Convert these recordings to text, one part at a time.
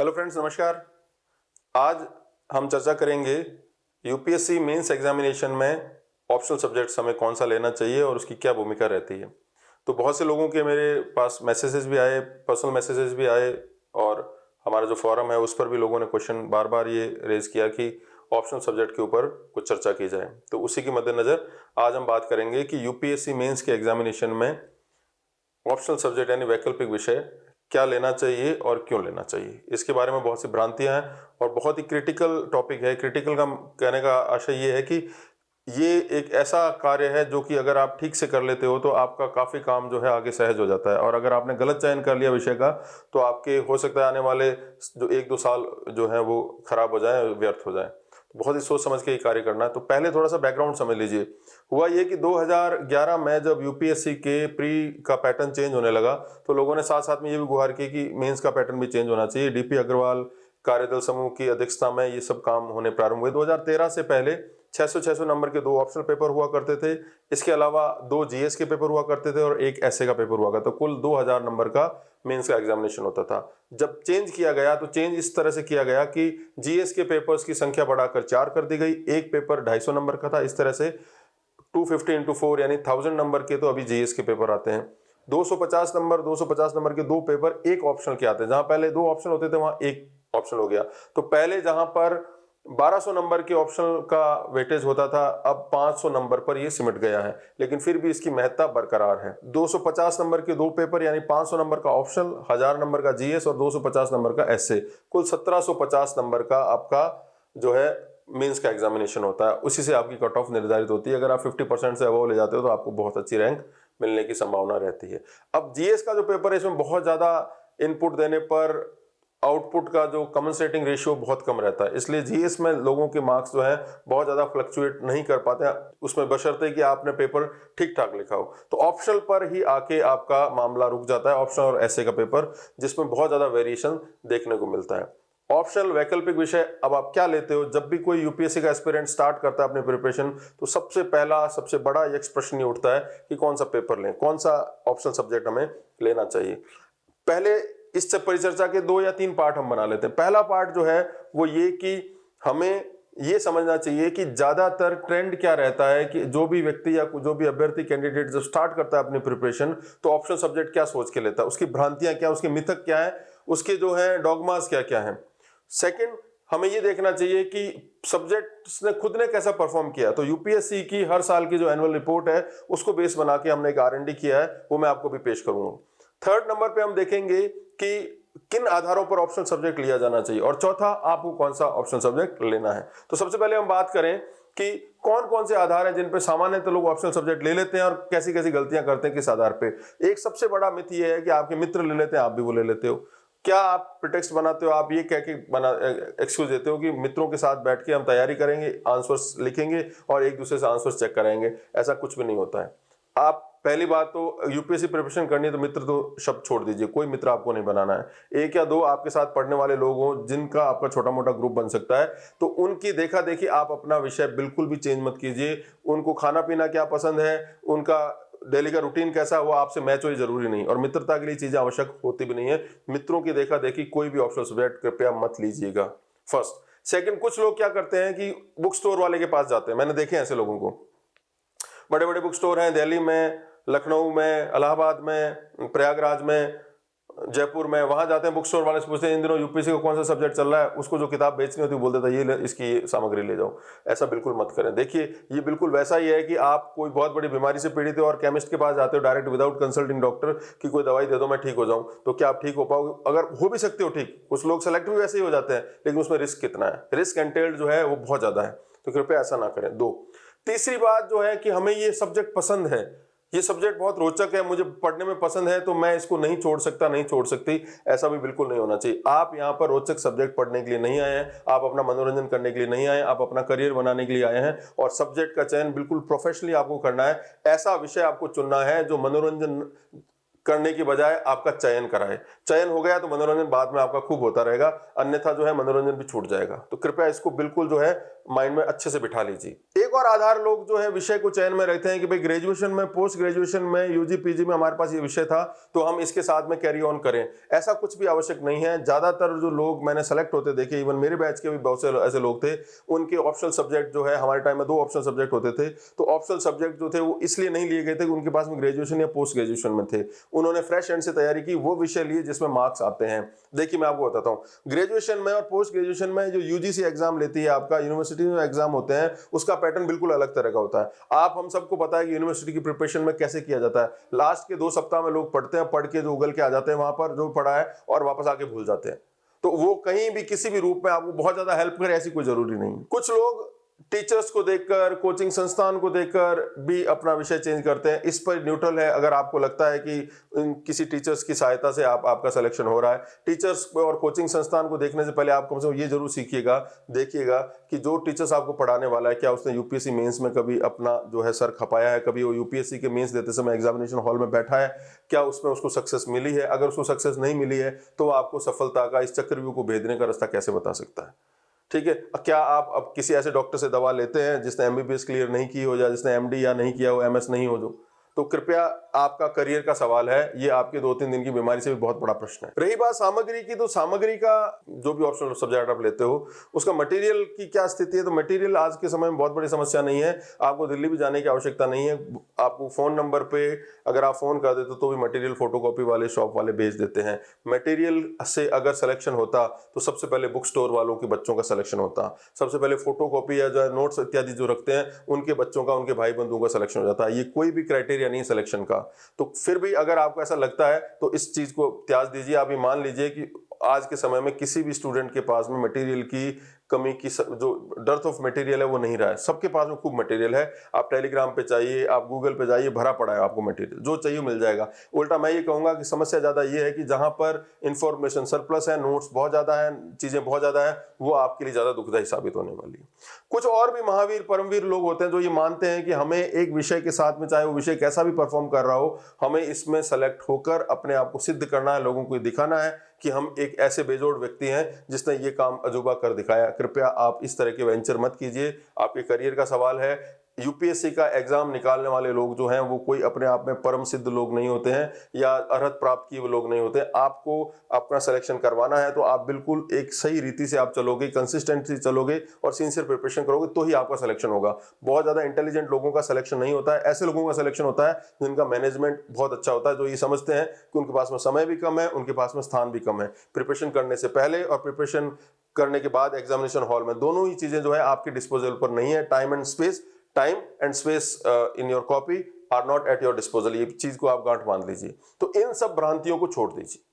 Hello friends, नमस्कार। आज हम चर्चा करेंगे यूपीएससी मेंस एग्जामिनेशन में ऑप्शनल सब्जेक्ट्स हमें कौन सा लेना चाहिए और उसकी क्या भूमिका रहती है। तो बहुत से लोगों के मेरे पास मैसेजेस भी आए, पर्सनल मैसेजेस भी आए और हमारा जो फोरम है उस पर भी लोगों ने क्वेश्चन बार बार ये रेज किया कि ऑप्शनल सब्जेक्ट के ऊपर कुछ चर्चा की जाए। तो उसी के मद्देनज़र आज हम बात करेंगे कि यूपीएससी मेंस के एग्जामिनेशन में ऑप्शनल सब्जेक्ट यानी वैकल्पिक विषय क्या लेना चाहिए और क्यों लेना चाहिए। इसके बारे में बहुत सी भ्रांतियां हैं और बहुत ही क्रिटिकल टॉपिक है। क्रिटिकल का कहने का आशय ये है कि ये एक ऐसा कार्य है जो कि अगर आप ठीक से कर लेते हो तो आपका काफ़ी काम जो है आगे सहज हो जाता है, और अगर आपने गलत चयन कर लिया विषय का तो आपके हो सकता है आने वाले जो 1-2 साल जो है वो खराब हो जाए, व्यर्थ हो जाए। तो बहुत ही सोच समझ के ये कार्य करना है। तो पहले थोड़ा सा बैकग्राउंड समझ लीजिए। हुआ ये कि 2011 में जब यूपीएससी के प्री का पैटर्न चेंज होने लगा तो लोगों ने साथ साथ में ये भी गुहार की कि मेंस का पैटर्न भी चेंज होना चाहिए। डीपी अग्रवाल कार्यदल समूह की अध्यक्षता में ये सब काम होने प्रारंभ हुए। 2013 से पहले 600 नंबर के 2 ऑप्शनल पेपर हुआ करते थे। इसके अलावा 2 जीएस के पेपर हुआ करते थे और 1 एसए का पेपर हुआ करता। तो कुल 2000 नंबर का मेंस का एग्जामिनेशन होता था। जब चेंज किया गया तो चेंज इस तरह से किया गया कि जीएस के पेपर्स की संख्या बढ़ाकर 4 कर दी गई। एक पेपर 250 नंबर का था। इस तरह से 250 इंटू 4 यानी 1000 नंबर के तो अभी जीएस के पेपर आते हैं। 250 नंबर के 2 पेपर एक ऑप्शनल के आते हैं। जहां पहले 2 ऑप्शनल होते थे वहां एक ऑप्शनल हो गया। तो पहले जहां पर 1200 नंबर के ऑप्शनल का वेटेज होता था, अब 500 नंबर पर ये सिमट गया है, लेकिन फिर भी इसकी महत्ता बरकरार है। 250 नंबर के 2 पेपर यानी 500 नंबर का ऑप्शनल, 1000 नंबर का जीएस और 250 नंबर का एसए, कुल 1750 नंबर का आपका जो है मेंस का एग्जामिनेशन होता है। उसी से आपकी कट ऑफ निर्धारित होती है। अगर आप 50% से अबव ले जाते हो तो आपको बहुत अच्छी रैंक मिलने की संभावना रहती है। अब जीएस का जो पेपर है इसमें बहुत ज्यादा इनपुट देने पर आउटपुट का जो कंपनसेटिंग रेशियो बहुत कम रहता है, इसलिए जीएस में लोगों के मार्क्स जो है बहुत ज्यादा फ्लक्चुएट नहीं कर पाते हैं उसमें, बशर्ते कि आपने पेपर ठीक ठाक लिखा हो। तो ऑप्शनल पर ही आके आपका मामला रुक जाता है, ऑप्शनल और एसए का पेपर, जिसमें बहुत ज्यादा वेरिएशन देखने को मिलता है। ऑप्शनल वैकल्पिक विषय अब आप क्या लेते हो। जब भी कोई यूपीएससी का एस्पिरेंट स्टार्ट करता है अपनी प्रिपरेशन तो सबसे पहला सबसे बड़ा एक प्रश्न ये उठता है कि कौन सा पेपर लें, कौन सा ऑप्शनल सब्जेक्ट हमें लेना चाहिए। पहले इस परिचर्चा के 2 या 3 पार्ट हम बना लेते हैं। पहला पार्ट जो है वो ये कि हमें ये समझना चाहिए कि ज्यादातर ट्रेंड क्या रहता है कि जो भी व्यक्ति या जो भी अभ्यर्थी कैंडिडेट जब स्टार्ट करता है अपनी प्रिपरेशन तो ऑप्शनल सब्जेक्ट क्या सोच के लेता है, उसकी भ्रांतियां क्या, उसके मिथक क्या है, उसके जो है डॉगमास क्या क्या है। सेकंड, हमें ये देखना चाहिए कि सब्जेक्ट्स ने खुद ने कैसा परफॉर्म किया। तो यूपीएससी की हर साल की जो एनुअल रिपोर्ट है उसको बेस बना के हमने एक आरएनडी किया है, वो मैं आपको भी पेश करूंगा। थर्ड नंबर पे हम देखेंगे कि किन आधारों पर ऑप्शनल सब्जेक्ट लिया जाना चाहिए, और चौथा आपको कौन सा ऑप्शनल सब्जेक्ट लेना है। तो सबसे पहले हम बात करें कि कौन कौन से आधार हैं जिन पे सामान्यतः लोग ऑप्शनल सब्जेक्ट ले लेते हैं और कैसी कैसी गलतियां करते हैं किस आधार पे। एक सबसे बड़ा मिथ ये है कि आपके मित्र ले लेते हैं, आप भी वो ले लेते हो। क्या आप प्रिटेक्स्ट बनाते हो, आप ये कह के एक्सक्यूज देते हो कि मित्रों के साथ बैठ के हम तैयारी करेंगे, आंसर्स लिखेंगे और एक दूसरे से आंसर्स चेक कराएंगे। ऐसा कुछ भी नहीं होता है। आप पहली बात तो यूपीएससी प्रिपरेशन करनी है तो मित्र तो शब्द छोड़ दीजिए, कोई मित्र आपको नहीं बनाना है। 1 या 2 आपके साथ पढ़ने वाले लोग हों जिनका आपका छोटा मोटा ग्रुप बन सकता है, तो उनकी देखा देखी आप अपना विषय बिल्कुल भी चेंज मत कीजिए। उनको खाना पीना क्या पसंद है, उनका डेली का रूटीन कैसा है, वो आपसे मैच हो जरूरी नहीं, और मित्रता के लिए चीजें आवश्यक होती भी नहीं है। मित्रों की देखा देखी कोई भी ऑप्शनल सब्जेक्ट कृपया मत लीजिएगा। फर्स्ट। सेकंड, कुछ लोग क्या करते हैं कि बुक स्टोर वाले के पास जाते हैं, मैंने देखे ऐसे लोगों को। बड़े बड़े बुक स्टोर हैं दिल्ली में, लखनऊ में, इलाहाबाद में, प्रयागराज में, जयपुर में, वहां जाते हैं बुक स्टोर वाले से पूछते हैं इन दिनों यूपीएससी का कौन सा सब्जेक्ट चल रहा है, उसको जो किताब बेचनी होती है बोल देता है ये इसकी सामग्री ले जाओ। ऐसा बिल्कुल मत करें। देखिए ये बिल्कुल वैसा ही है कि आप कोई बहुत बड़ी बीमारी से पीड़ित हो और केमिस्ट के पास जाते हो डायरेक्ट विदाउट कंसल्टिंग डॉक्टर कि कोई दवाई दे दो मैं ठीक हो जाऊं, तो क्या आप ठीक हो पाओगे? अगर हो भी सकते हो ठीक, कुछ लोग सेलेक्ट भी वैसे ही हो जाते हैं, लेकिन उसमें रिस्क कितना है, रिस्क एंटेल्ड जो है वो बहुत ज्यादा है, तो कृपया ऐसा ना करें। 2, तीसरी बात जो है कि हमें ये सब्जेक्ट पसंद है, ये सब्जेक्ट बहुत रोचक है, मुझे पढ़ने में पसंद है तो मैं इसको नहीं छोड़ सकता, नहीं छोड़ सकती, ऐसा भी बिल्कुल नहीं होना चाहिए। आप यहाँ पर रोचक सब्जेक्ट पढ़ने के लिए नहीं आए हैं, आप अपना मनोरंजन करने के लिए नहीं आए, आप अपना करियर बनाने के लिए आए हैं, और सब्जेक्ट का चयन बिल्कुल प्रोफेशनली आपको करना है। ऐसा विषय आपको चुनना है जो मनोरंजन करने की बजाय आपका चयन कराए। चयन हो गया तो मनोरंजन बाद में आपका खूब होता रहेगा, अन्यथा जो है मनोरंजन भी छूट जाएगा। तो कृपया इसको बिल्कुल जो है माइंड में अच्छे से बिठा लीजिए। एक और आधार लोग जो है विषय को चयन में रहते हैं कि भाई ग्रेजुएशन में, पोस्ट ग्रेजुएशन में, यूजी पीजी में हमारे पास ये विषय था तो हम इसके साथ में कैरी ऑन करें। ऐसा कुछ भी आवश्यक नहीं है। ज्यादातर जो लोग मैंने सेलेक्ट होते देखे, इवन मेरे बैच के भी बहुत से ऐसे लोग थे, उनके ऑप्शनल सब्जेक्ट जो है, हमारे टाइम में 2 ऑप्शनल सब्जेक्ट होते थे, तो ऑप्शनल सब्जेक्ट जो थे वो इसलिए नहीं लिए गए थे कि उनके पास में ग्रेजुएशन या पोस्ट ग्रेजुएशन में थे। उन्होंने फ्रेश एंड से तैयारी की, वो विषय लिए जिसमें मार्क्स आते हैं। देखिए मैं आपको बताता हूँ, ग्रेजुएशन में और पोस्ट ग्रेजुएशन में जो यूजीसी एग्जाम लेती है, आपका यूनिवर्सिटी में एग्जाम होते हैं, उसका पैटर्न बिल्कुल अलग तरह का होता है। आप हम सबको पता है कि यूनिवर्सिटी की प्रिपरेशन में कैसे किया जाता है। लास्ट के 2 सप्ताह में लोग पढ़ते हैं, पढ़ के जो उगल के आ जाते हैं वहां पर जो पढ़ा है, और वापस आके भूल जाते हैं। तो वो कहीं भी किसी भी रूप में आपको बहुत ज्यादा हेल्प करे ऐसी कोई जरूरी नहीं। कुछ लोग टीचर्स को देखकर, कोचिंग संस्थान को देखकर भी अपना विषय चेंज करते हैं। इस पर न्यूट्रल है। अगर आपको लगता है कि किसी टीचर्स की सहायता से आपका सिलेक्शन हो रहा है, टीचर्स और कोचिंग संस्थान को देखने से पहले आप कम से कम ये जरूर सीखिएगा, देखिएगा कि जो टीचर्स आपको पढ़ाने वाला है, क्या उसने यूपीएससी मेंस में कभी अपना जो है सर खपाया है, कभी वो यूपीएससी के मेंस देते समय एग्जामिनेशन हॉल में बैठा है, क्या उसमें उसको सक्सेस मिली है। अगर उसको सक्सेस नहीं मिली है तो आपको सफलता का, इस चक्रव्यूह को भेदने का रास्ता कैसे बता सकता है। ठीक है, क्या आप अब किसी ऐसे डॉक्टर से दवा लेते हैं जिसने एमबीबीएस क्लियर नहीं की हो, या जिसने एमडी या नहीं किया हो, एमएस नहीं हो जो, तो कृपया आपका करियर का सवाल है, ये आपके 2-3 दिन की बीमारी से भी बहुत बड़ा प्रश्न है। रही बात सामग्री की, तो सामग्री का जो भी ऑप्शनल सब्जेक्ट आप लेते हो उसका मटेरियल की क्या स्थिति है, तो मटेरियल आज के समय में बहुत बड़ी समस्या नहीं है। आपको दिल्ली भी जाने की आवश्यकता नहीं है। आपको फोन नंबर पे अगर आप फोन कर देते तो भी मटेरियल फोटोकॉपी वाले, शॉप वाले भेज देते हैं। मटेरियल से अगर सिलेक्शन होता तो सबसे पहले बुक स्टोर वालों के बच्चों का सिलेक्शन होता, सबसे पहले फोटोकॉपी या जो नोट्स इत्यादि जो रखते हैं उनके बच्चों का, उनके भाई बंधुओं का सिलेक्शन हो जाता है। ये कोई भी क्राइटेरिया नहीं सिलेक्शन का। तो फिर भी अगर आपको ऐसा लगता है तो इस चीज को त्याग दीजिए। आप ये मान लीजिए कि आज के समय में किसी भी स्टूडेंट के पास में मटेरियल की कमी की जो डर्थ ऑफ मटेरियल है वो नहीं रहा है। सबके पास में खूब मटेरियल है। आप टेलीग्राम पे चाहिए, आप गूगल पे जाइए, भरा पड़ा है आपको मटेरियल, जो चाहिए मिल जाएगा। उल्टा मैं ये कहूंगा कि समस्या ज्यादा ये है कि जहां पर इंफॉर्मेशन सरप्लस है, नोट्स बहुत ज्यादा है, चीजें बहुत ज्यादा है, वो आपके लिए ज्यादा दुखदायी साबित होने वाली है। कुछ और भी महावीर परमवीर लोग होते हैं जो ये मानते हैं कि हमें एक विषय के साथ में, चाहे वो विषय कैसा भी परफॉर्म कर रहा हो, हमें इसमें सेलेक्ट होकर अपने आप को सिद्ध करना है, लोगों को दिखाना है कि हम एक ऐसे बेजोड़ व्यक्ति हैं जिसने ये काम अजूबा कर दिखाया। कृपया आप इस तरह के वेंचर मत कीजिए। आपके करियर का सवाल है। यूपीएससी का एग्जाम निकालने वाले लोग जो हैं वो कोई अपने आप में परम सिद्ध लोग नहीं होते हैं या अर्हत प्राप्त किए हुए लोग नहीं होते। आपको अपना सिलेक्शन करवाना है तो आप बिल्कुल एक सही रीति से आप चलोगे, कंसिस्टेंटली चलोगे और सिंसियर प्रिपरेशन करोगे तो ही आपका सिलेक्शन होगा। बहुत ज्यादा इंटेलिजेंट लोगों का सिलेक्शन नहीं होता है। ऐसे लोगों का सिलेक्शन होता है जिनका मैनेजमेंट बहुत अच्छा होता है, जो ये समझते हैं कि उनके पास में समय भी कम है, उनके पास में स्थान भी कम है। प्रिपरेशन करने से पहले और प्रिपरेशन करने के बाद एग्जामिनेशन हॉल में दोनों ही चीजें जो है आपके डिस्पोजल पर नहीं है। Time and space in your copy are not at your disposal. ये चीज को आप गांठ बांध लीजिए। तो इन सब भ्रांतियों को छोड़ दीजिए।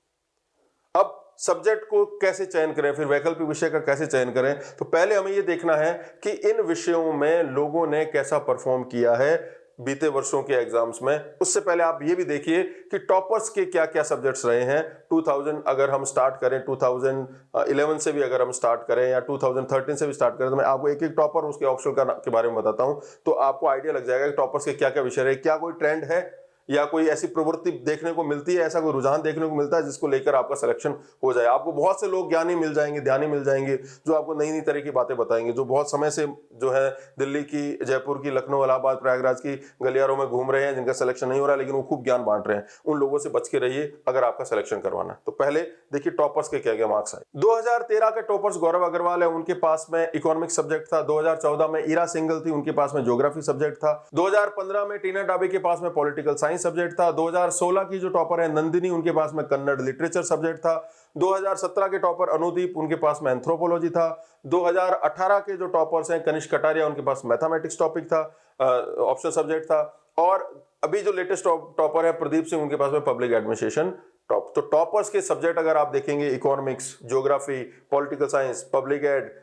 अब सब्जेक्ट को कैसे चयन करें, फिर वैकल्पिक विषय का कैसे चयन करें, तो पहले हमें यह देखना है कि इन विषयों में लोगों ने कैसा परफॉर्म किया है बीते वर्षों के एग्जाम्स में। उससे पहले आप ये भी देखिए कि टॉपर्स के क्या क्या सब्जेक्ट्स रहे हैं। 2000 अगर हम स्टार्ट करें, 2011 से भी अगर हम स्टार्ट करें या 2013 से भी स्टार्ट करें, तो मैं आपको एक एक टॉपर उसके ऑप्शनल के बारे में बताता हूं, तो आपको आइडिया लग जाएगा कि टॉपर्स के क्या क्या विषय रहे। क्या कोई ट्रेंड है या कोई ऐसी प्रवृत्ति देखने को मिलती है, ऐसा कोई रुझान देखने को मिलता है जिसको लेकर आपका सिलेक्शन हो जाए। आपको बहुत से लोग ज्ञानी मिल जाएंगे, ध्यानी मिल जाएंगे, जो आपको नई नई तरह की बातें बताएंगे, जो बहुत समय से जो है दिल्ली की, जयपुर की, लखनऊ, इलाहाबाद, प्रयागराज की गलियारों में घूम रहे हैं, जिनका सिलेक्शन नहीं हो रहा लेकिन वो खूब ज्ञान बांट रहे हैं। उन लोगों से बच के रहिए अगर आपका सिलेक्शन करवाना है। तो पहले देखिए टॉपर्स के क्या क्या मार्क्स आए। 2013 के टॉपर्स गौरव अग्रवाल है, उनके पास में इकोनॉमिक्स सब्जेक्ट था। 2014 में ईरा सिंगल थी, उनके पास में ज्योग्राफी सब्जेक्ट था। 2015 में टीना डाबे के पास में पॉलिटिकल साइंस सब्जेक्ट था। 2016 की जो टॉपर है नंदिनी, उनके पास में कन्नड़ लिटरेचर सब्जेक्ट था। 2017 के टॉपर अनुदीप, उनके पास में एंथ्रोपोलॉजी था। 2018 के जो टॉपर्स हैं कनिष्क कटारिया, उनके पास मैथमेटिक्स टॉपिक था, ऑप्शनल सब्जेक्ट था। और अभी जो लेटेस्ट टॉपर है प्रदीप सिंह, उनके पास में पब्लिक एडमिनिस्ट्रेशन टॉप। तो टॉपर्स के सब्जेक्ट अगर आप देखेंगे, economics, geography, political science, public ad,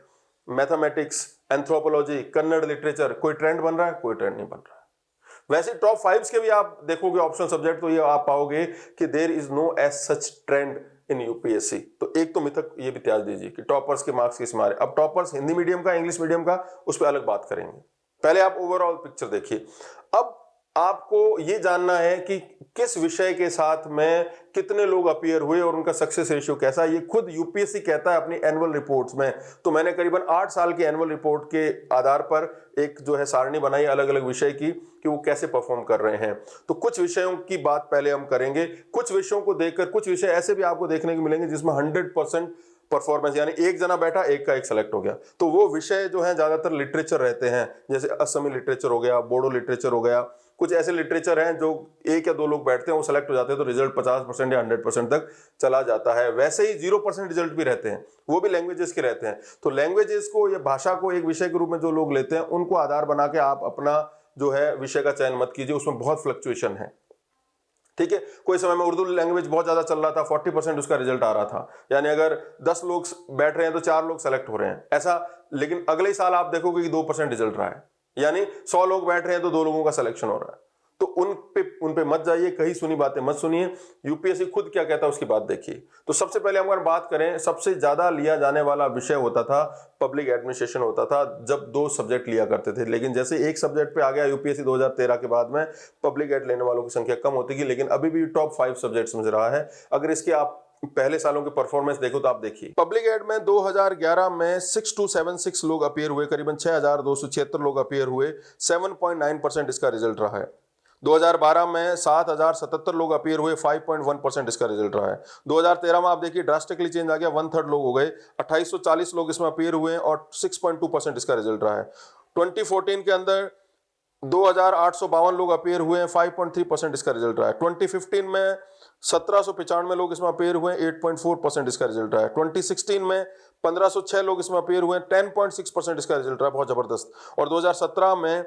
mathematics, anthropology, Kannada literature, कोई ट्रेंड बन रहा है? कोई ट्रेंड नहीं बन रहा है। वैसे टॉप 5 के भी आप देखोगे ऑप्शनल सब्जेक्ट, तो ये आप पाओगे कि there is no as such trend in UPSC. तो एक तो मिथक ये भी त्याग दीजिए कि टॉपर्स के मार्क्स किस मारे। अब टॉपर्स हिंदी मीडियम का, इंग्लिश मीडियम का, उस पर अलग बात करेंगे। पहले आप ओवरऑल पिक्चर देखिए। अब आपको ये जानना है कि किस विषय के साथ में कितने लोग अपीयर हुए और उनका सक्सेस रेशियो कैसा, ये खुद यूपीएससी कहता है अपनी एनुअल रिपोर्ट्स में। तो मैंने करीबन 8 साल की एनुअल रिपोर्ट के आधार पर एक जो है सारणी बनाई अलग अलग विषय की कि वो कैसे परफॉर्म कर रहे हैं। तो कुछ विषयों की बात पहले हम करेंगे। कुछ विषयों को देखकर, कुछ विषय ऐसे भी आपको देखने को मिलेंगे जिसमें 100% परफॉर्मेंस, यानी एक जना बैठा एक का एक सेलेक्ट हो गया। तो वो विषय जो है ज्यादातर लिटरेचर रहते हैं, जैसे असमी लिटरेचर हो गया, बोडो लिटरेचर हो गया। कुछ ऐसे लिटरेचर हैं जो एक या दो लोग बैठते हैं, वो सेलेक्ट हो जाते हैं, तो रिजल्ट 50% या 100% तक चला जाता है। वैसे ही 0% रिजल्ट भी रहते हैं, वो भी लैंग्वेजेस के रहते हैं। तो लैंग्वेजेस को या भाषा को एक विषय के रूप में जो लोग लेते हैं, उनको आधार बना के आप अपना जो है विषय का चयन मत कीजिए, उसमें बहुत फ्लक्चुएशन है। ठीक है, कोई समय में उर्दू लैंग्वेज बहुत ज्यादा चल रहा था, 40% उसका रिजल्ट आ रहा था, यानी अगर 10 लोग बैठ रहे हैं तो 4 लोग सेलेक्ट हो रहे हैं ऐसा। लेकिन अगले साल आप देखोगे कि 2% रिजल्ट रहा है, यानी 100 लोग बैठ रहे हैं तो 2 लोगों का सिलेक्शन हो रहा है। तो उन पे मत जाइए, कहीं सुनी बातें मत सुनिए। यूपीएससी खुद क्या कहता है उसकी बात देखिए। तो सबसे पहले हम अगर बात करें, सबसे ज्यादा लिया जाने वाला विषय होता था पब्लिक एडमिनिस्ट्रेशन होता था, जब 2 सब्जेक्ट लिया करते थे। लेकिन जैसे एक सब्जेक्ट पे आ गया यूपीएससी 2013 के बाद में, पब्लिक एड लेने वालों की संख्या कम होती गई, लेकिन अभी भी टॉप 5 सब्जेक्ट्स में रहा है। अगर इसके आप पहले सालों के परफॉर्मेंस देखो तो आप देखिए, पब्लिक एड में 2011 में 6276 लोग अपीयर हुए, करीबन 6276 लोग अपीयर हुए, 7.9% इसका रिजल्ट रहा है। 2012 में 7077 लोग अपीयर हुए, 5.1% इसका रिजल्ट रहा है। 2013 में आप देखिए ड्रास्टिकली चेंज आ गया, 1/3 लोग हो गए, 2840 लोग इसमें अपीयर हुए और 6.2% इसका रिजल्ट रहा है। 2014 के अंदर 2852 लोग अपीयर हुए हैं, 5.3% इसका रिजल्ट रहा है। 2015 में 1795 लोग इसमें अपीयर हुए, 8.4% इसका रिजल्ट रहा है। 2016 में 1506 लोग इसमें अपीयर हुए, 10.6% इसका रिजल्ट रहा है, बहुत जबरदस्त। और 2017 में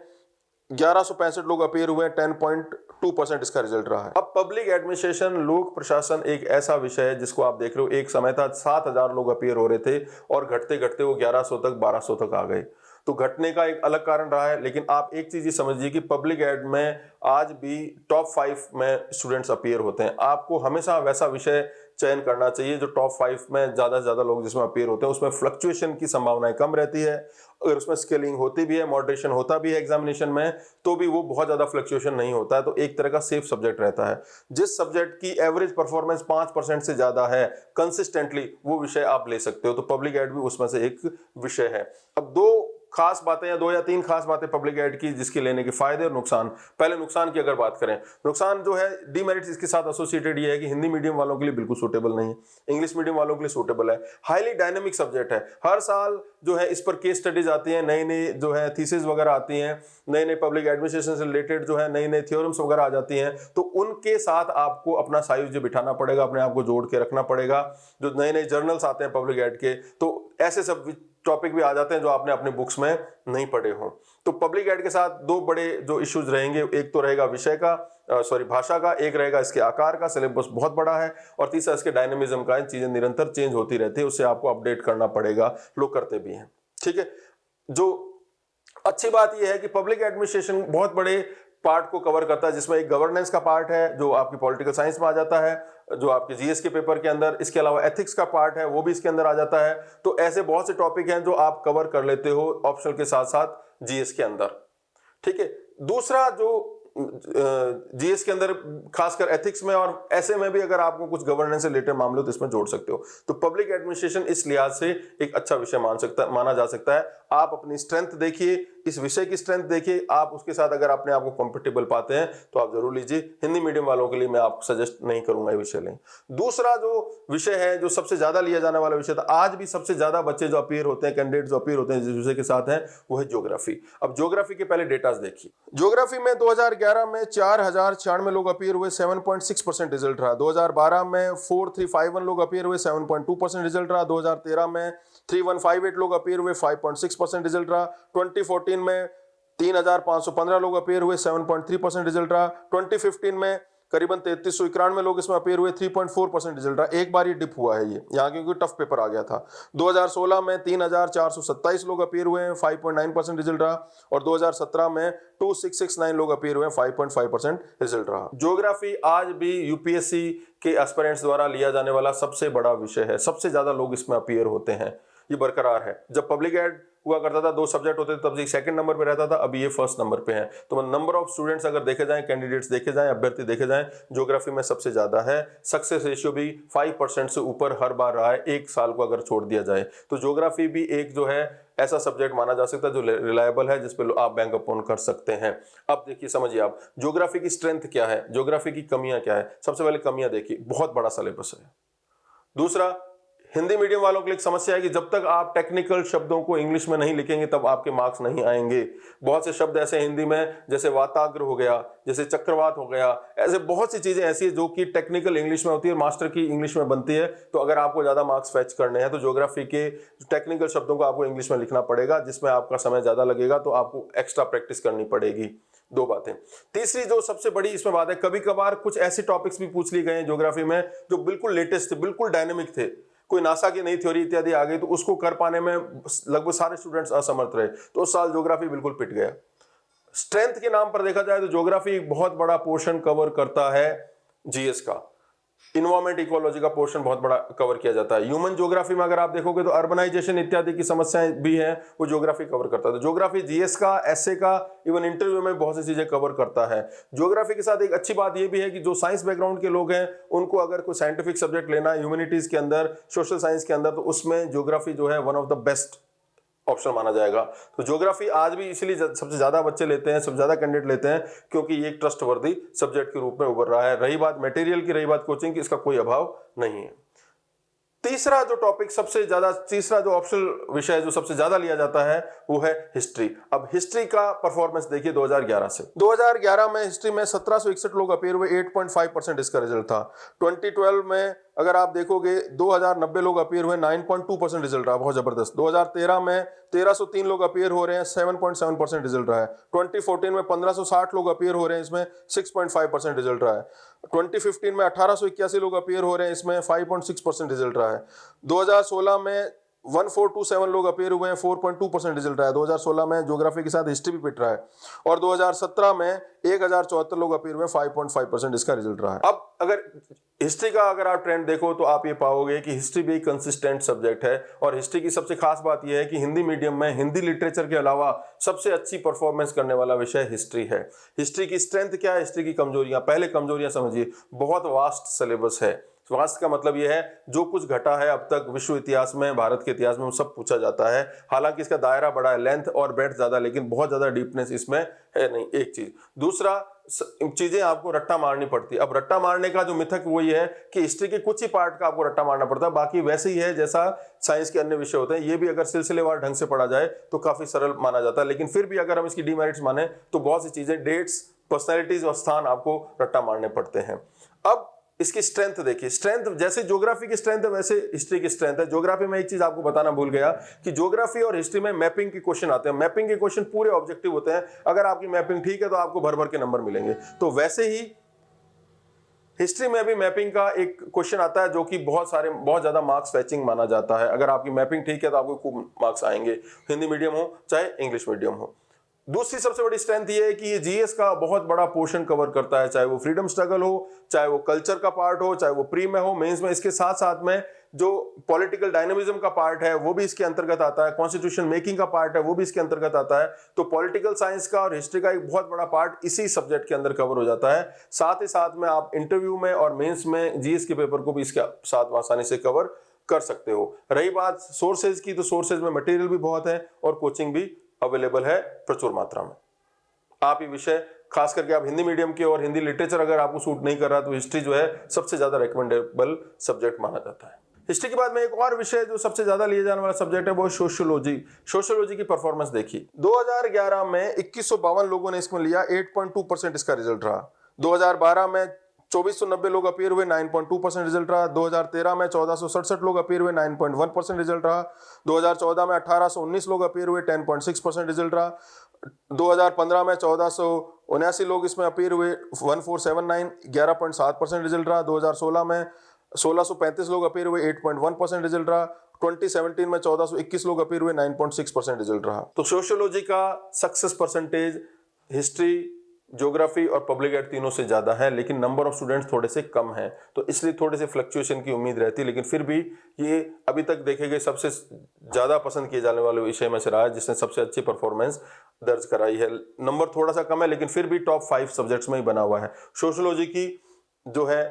1165 लोग अपीयर हुए, 10.2% इसका रिजल्ट रहा है। अब पब्लिक एडमिनिस्ट्रेशन, लोक प्रशासन एक ऐसा विषय है जिसको आप देख रहे हो, एक समय था 7000 लोग अपीयर हो रहे थे और घटते घटते वो 1100 तक 1200 तक आ गए। तो घटने का एक अलग कारण रहा है। लेकिन आप एक चीज ये समझिए कि पब्लिक एड में आज भी टॉप 5 में स्टूडेंट्स अपीयर होते हैं। आपको हमेशा वैसा विषय चयन करना चाहिए जो टॉप 5 में ज्यादा से ज्यादा लोग जिसमें अपीयर होते हैं, उसमें फ्लक्चुएशन की संभावनाएं कम रहती है। अगर उसमें स्केलिंग होती भी है, मॉडरेशन होता भी है एग्जामिनेशन में, तो भी वो बहुत ज्यादा फ्लक्चुएशन नहीं होता है। तो एक तरह का सेफ सब्जेक्ट रहता है। जिस सब्जेक्ट की एवरेज परफॉर्मेंस 5% से ज्यादा है कंसिस्टेंटली, वो विषय आप ले सकते हो। तो पब्लिक एड भी उसमें से एक विषय है। अब 2 खास बातें या 2 या 3 खास बातें पब्लिक एड की जिसके लेने के फायदे और नुकसान। पहले नुकसान की अगर बात करें, नुकसान जो है, डीमेरिट्स इसके साथ एसोसिएटेड ये है कि हिंदी मीडियम वालों के लिए बिल्कुल सूटेबल नहीं है, इंग्लिश मीडियम वालों के लिए सूटेबल है। हाईली डायनेमिक सब्जेक्ट है, हर साल जो है इस पर केस स्टडीज आती हैं, नई नई जो है थीसिस वगैरह आती हैं, नए नए पब्लिक एडमिनिस्ट्रेशन से रिलेटेड जो है नई नई थ्योरम्स वगैरह आ जाती हैं। तो उनके साथ आपको अपना सायुज्य बिठाना पड़ेगा, अपने आप को जोड़ के रखना पड़ेगा। जो नए नए जर्नल्स आते हैं पब्लिक एड के, तो ऐसे सब टॉपिक भी आ जाते हैं जो आपने अपने बुक्स में नहीं पढ़े हों। तो पब्लिक एड के साथ 2 बड़े जो इश्यूज रहेंगे, एक तो रहेगा विषय का, भाषा का, एक रहेगा इसके आकार का, सिलेबस बहुत बड़ा है, और तीसरा इसके डायनेमिज्म का, चीजें निरंतर चेंज होती रहती है, उससे आपको अपडेट करना पड़ेगा। लोग करते भी हैं, ठीक है। जो अच्छी बात यह है कि पब्लिक एडमिनिस्ट्रेशन बहुत बड़े पार्ट को कवर करता है, जिसमें एक गवर्नेंस का पार्ट है जो आपकी पॉलिटिकल साइंस में आ जाता है, जो आपके जीएस के पेपर के अंदर, इसके अलावा एथिक्स का पार्ट है वो भी इसके अंदर आ जाता है। तो ऐसे बहुत से टॉपिक हैं जो आप कवर कर लेते हो ऑप्शनल के साथ साथ जीएस के अंदर, ठीक है। दूसरा जो जीएस के अंदर खासकर एथिक्स में और ऐसे में भी अगर आपको कुछ गवर्नेंस से रिलेटेड मामले हो तो इसमें जोड़ सकते हो। तो पब्लिक एडमिनिस्ट्रेशन इस लिहाज से एक अच्छा विषय माना जा सकता है। आप अपनी स्ट्रेंथ देखिए, इस विषय की स्ट्रेंथ देखिए, आप उसके साथ अगर अपने आप को कंफर्टेबल पाते हैं तो आप जरूर लीजिए। हिंदी मीडियम वालों के लिए मैं आपको सजेस्ट नहीं करूंगा ये विषय लें। दूसरा जो विषय है, जो सबसे ज्यादा लिया जाने वाला विषय था, आज भी सबसे ज्यादा बच्चे जो अपीयर होते हैं, कैंडिडेट जो अपीयर होते हैं जिस विषय के साथ है, वो है ज्योग्राफी। अब ज्योग्राफी के पहले डेटास देखिए। ज्योग्राफी में 2011 में 4096 लोग अपीयर हुए, 7.6% रिजल्ट रहा। 2012 में 4351 लोग अपीयर हुए, 7.2% रिजल्ट रहा। 2013 में 3158 लोग अपीयर हुए, 5.6% रिजल्ट रहा। 2014 में 3515 लोग अपीयर हुए, 7.3% रिजल्ट रहा। 2015 में करीबन 3391 लोग इसमें अपीयर हुए, 3.4% रिजल्ट रहा। एक बार ये डिप हुआ है ये यहाँ, क्योंकि टफ पेपर आ गया था। 2016 में 3427 लोग अपीयर हुए हैं, 5.9% रिजल्ट रहा। और 2017 में 2669 लोग अपीयर हुए हैं, 5.5% रिजल्ट रहा। ज्योग्राफी आज भी यूपीएससी के एस्पिरेंट्स द्वारा लिया जाने वाला सबसे बड़ा विषय है, सबसे ज्यादा लोग इसमें अपीयर होते हैं, ये बरकरार है। जब पब्लिक एड हुआ करता था, 2 सब्जेक्ट होते थे, तब ये सेकंड नंबर पे रहता था, अभी ये फर्स्ट नंबर पे है। तो नंबर ऑफ स्टूडेंट्स अगर देखे जाएं, कैंडिडेट्स देखे जाएं, अभ्यर्थी देखे जाएं, ज्योग्राफी में सबसे ज्यादा है। सक्सेस रेशियो भी 5% से ऊपर हर बार रहा है, एक साल को अगर छोड़ दिया जाए तो। ज्योग्राफी भी एक जो है ऐसा सब्जेक्ट माना जा सकता है जो रिलायबल है, जिस पे आप बैंक अपॉन कर सकते हैं। अब देखिए, समझिए आप ज्योग्राफी की स्ट्रेंथ क्या है, ज्योग्राफी की कमियां क्या है। सबसे पहले कमियां देखिए, बहुत बड़ा सिलेबस है। दूसरा, हिंदी मीडियम वालों के लिए एक समस्या है कि जब तक आप टेक्निकल शब्दों को इंग्लिश में नहीं लिखेंगे तब आपके मार्क्स नहीं आएंगे। बहुत से शब्द ऐसे हिंदी में, जैसे वाताग्र हो गया, जैसे चक्रवात हो गया, ऐसे बहुत सी चीजें ऐसी है जो कि टेक्निकल इंग्लिश में होती है, मास्टर की इंग्लिश में बनती है। तो अगर आपको ज्यादा मार्क्स फेच करने हैं तो ज्योग्राफी के टेक्निकल शब्दों को आपको इंग्लिश में लिखना पड़ेगा, जिसमें आपका समय ज्यादा लगेगा, तो आपको एक्स्ट्रा प्रैक्टिस करनी पड़ेगी। 2 बातें। तीसरी जो सबसे बड़ी इसमें बात है, कभी कभार कुछ ऐसे टॉपिक्स भी पूछ लिए गए हैं ज्योग्राफी में जो बिल्कुल लेटेस्ट थे, बिल्कुल डायनेमिक थे, कोई नासा की नई थ्योरी इत्यादि आ गई, तो उसको कर पाने में लगभग सारे स्टूडेंट्स असमर्थ रहे, तो उस साल ज्योग्राफी बिल्कुल पिट गया। स्ट्रेंथ के नाम पर देखा जाए तो ज्योग्राफी एक बहुत बड़ा पोर्शन कवर करता है जीएस का। इन्वायरमेंट इकोलॉजी का पोर्शन बहुत बड़ा कवर किया जाता है। ह्यूमन ज्योग्राफी में अगर आप देखोगे तो अर्बनाइजेशन इत्यादि की समस्याएं भी हैं, वो ज्योग्राफी कवर करता है। तो ज्योग्राफी जीएस का, एसए का, इवन इंटरव्यू में बहुत सी चीजें कवर करता है। ज्योग्राफी के साथ एक अच्छी बात यह भी है कि जो साइंस बैकग्राउंड के लोग हैं उनको अगर कोई साइंटिफिक सब्जेक्ट लेना है ह्यूमैनिटीज के अंदर, सोशल साइंस के अंदर, तो उसमें ज्योग्राफी जो है one of the best option माना जाएगा। तो ज्योग्राफी आज भी इसीलिए सबसे ज्यादा बच्चे लेते हैं, सबसे ज्यादा कैंडिडेट लेते हैं, क्योंकि ये एक ट्रस्टवर्दी सब्जेक्ट के रूप में उभर रहा है। रही बात मटेरियल की, रही बात कोचिंग की, इसका कोई अभाव नहीं है। तीसरा जो टॉपिक सबसे ज्यादा, तीसरा जो ऑप्शनल विषय जो सबसे ज्यादा लिया जाता है वो है हिस्ट्री। अब हिस्ट्री का परफॉर्मेंस देखिए 2011 से। 2011 में हिस्ट्री में 1761 लोग अपीयर हुए, 8.5% इसका रिजल्ट था। 2012 में अगर आप देखोगे 2090 लोग अपीयर हुए, 9.2% रिजल्ट रहा, बहुत जबरदस्त। 2013 में 1303 लोग अपीयर हो रहे हैं, 7.7% रिजल्ट रहा है। 2014 में 1560 लोग अपीयर हो रहे हैं, इसमें 6.5% रिजल्ट रहा है। 2015 में 1881 लोग अपीयर हो रहे हैं, इसमें 5.6% रिजल्ट रहा है। 2016 में 1427 लोग अपीयर हुए हैं, 4.2% रिजल्ट रहा है। 2016 में ज्योग्राफी के साथ हिस्ट्री भी पिट रहा है। और 2017 में 1074 लोग अपीयर हुए, 5.5% इसका रिजल्ट रहा है। अब अगर हिस्ट्री का अगर आप ट्रेंड देखो तो आप ये पाओगे कि हिस्ट्री भी एक कंसिस्टेंट सब्जेक्ट है। और हिस्ट्री की सबसे खास बात यह है कि हिंदी मीडियम में हिंदी लिटरेचर के अलावा सबसे अच्छी परफॉर्मेंस करने वाला विषय हिस्ट्री है। हिस्ट्री की स्ट्रेंथ क्या है, हिस्ट्री की कमजोरियां, पहले कमजोरियां समझिए। बहुत वास्ट सिलेबस है। वास्ट का मतलब यह है जो कुछ घटा है अब तक विश्व इतिहास में, भारत के इतिहास में, वो सब पूछा जाता है। हालांकि इसका दायरा बड़ा है, लेंथ और ब्रेड्थ ज्यादा, लेकिन बहुत ज्यादा डीपनेस इसमें है नहीं, एक चीज। दूसरा, चीजें आपको रट्टा मारनी पड़ती है। अब रट्टा मारने का जो मिथक वो ये है कि हिस्ट्री के कुछ ही पार्ट का आपको रट्टा मारना पड़ता है, बाकी वैसे ही है जैसा साइंस के अन्य विषय होते हैं। ये भी अगर सिलसिलेवार ढंग से पढ़ा जाए तो काफी सरल माना जाता है। लेकिन फिर भी अगर हम इसकी डीमेरिट्स माने तो बहुत सी चीजें, डेट्स, पर्सनैलिटीज और स्थान आपको रट्टा मारने पड़ते हैं। अब इसकी स्ट्रेंथ देखिए। स्ट्रेंथ जैसे ज्योग्राफी की स्ट्रेंथ है वैसे हिस्ट्री की स्ट्रेंथ है। ज्योग्राफी में एक चीज आपको बताना भूल गया कि ज्योग्राफी और हिस्ट्री में मैपिंग के क्वेश्चन आते हैं। मैपिंग के क्वेश्चन पूरे ऑब्जेक्टिव होते हैं। अगर आपकी मैपिंग ठीक है तो आपको भर भर के नंबर मिलेंगे। तो वैसे ही हिस्ट्री में भी मैपिंग का एक क्वेश्चन आता है जो कि बहुत ज्यादा मार्क्स फैचिंग माना जाता है। अगर आपकी मैपिंग ठीक है तो आपको खूब मार्क्स आएंगे, हिंदी मीडियम हो चाहे इंग्लिश मीडियम हो। दूसरी सबसे बड़ी स्ट्रेंथ ये है कि ये जीएस का बहुत बड़ा पोर्शन कवर करता है, चाहे वो फ्रीडम स्ट्रगल हो, चाहे वो कल्चर का पार्ट हो, चाहे वो प्री में हो, मेंस में। इसके साथ साथ में जो पॉलिटिकल डायनेमिज्म का पार्ट है वो भी इसके अंतर्गत आता है, कॉन्स्टिट्यूशन मेकिंग का पार्ट है वो भी इसके अंतर्गत आता है। तो पॉलिटिकल साइंस का और हिस्ट्री का एक बहुत बड़ा पार्ट इसी सब्जेक्ट के अंदर कवर हो जाता है। साथ ही साथ में आप इंटरव्यू में और मेंस में जीएस के पेपर को भी इसके साथ आसानी से कवर कर सकते हो। रही बात सोर्सेज की, तो सोर्सेज में मटेरियल भी बहुत है और कोचिंग भी अवेलेबल है प्रचुर मात्रा में। आप ये विषय खास करके आप हिंदी मीडियम के और हिंदी लिटरेचर अगर आपको सूट नहीं कर रहा तो हिस्ट्री जो है सबसे ज्यादा रिकमेंडेबल सब्जेक्ट माना जाता है। हिस्ट्री के बाद में एक और विषय जो सबसे ज्यादा लिए जाने वाला सब्जेक्ट है वो सोशियोलॉजी। सोशियोलॉजी की परफॉर्मेंस देखिए। 2011 में 2152 लोगों ने इसमें लिया, 8.2% इसका रिजल्ट रहा। 2012 में 2490 लोग अपीयर हुए, 9.2% रिजल्ट रहा। 2013 में 1467 लोग अपीयर हुए, 9.1% रिजल्ट रहा। 2014 में 1819 लोग अपीयर हुए, 10.6% रिजल्ट रहा। 2015 में 1479 लोग इसमें अपीयर हुए, 1479, 11.7% रिजल्ट रहा। 2016 में 1635 लोग अपीयर हुए, 8.1% रिजल्ट रहा। 2017 में 1421 लोग अपीयर हुए, 9.6% रिजल्ट रहा। तो सोशियोलॉजी का सक्सेस परसेंटेज हिस्ट्री ज्योग्राफी और पब्लिक एड तीनों से ज़्यादा है, लेकिन नंबर ऑफ स्टूडेंट्स थोड़े से कम हैं, तो इसलिए थोड़े से फ्लक्चुएशन की उम्मीद रहती है। लेकिन फिर भी ये अभी तक देखे गए सबसे ज़्यादा पसंद किए जाने वाले विषय में से रहा है, जिसने सबसे अच्छी परफॉर्मेंस दर्ज कराई है। नंबर थोड़ा सा कम है, लेकिन फिर भी टॉप 5 सब्जेक्ट्स में ही बना हुआ है। सोशियोलॉजी की जो है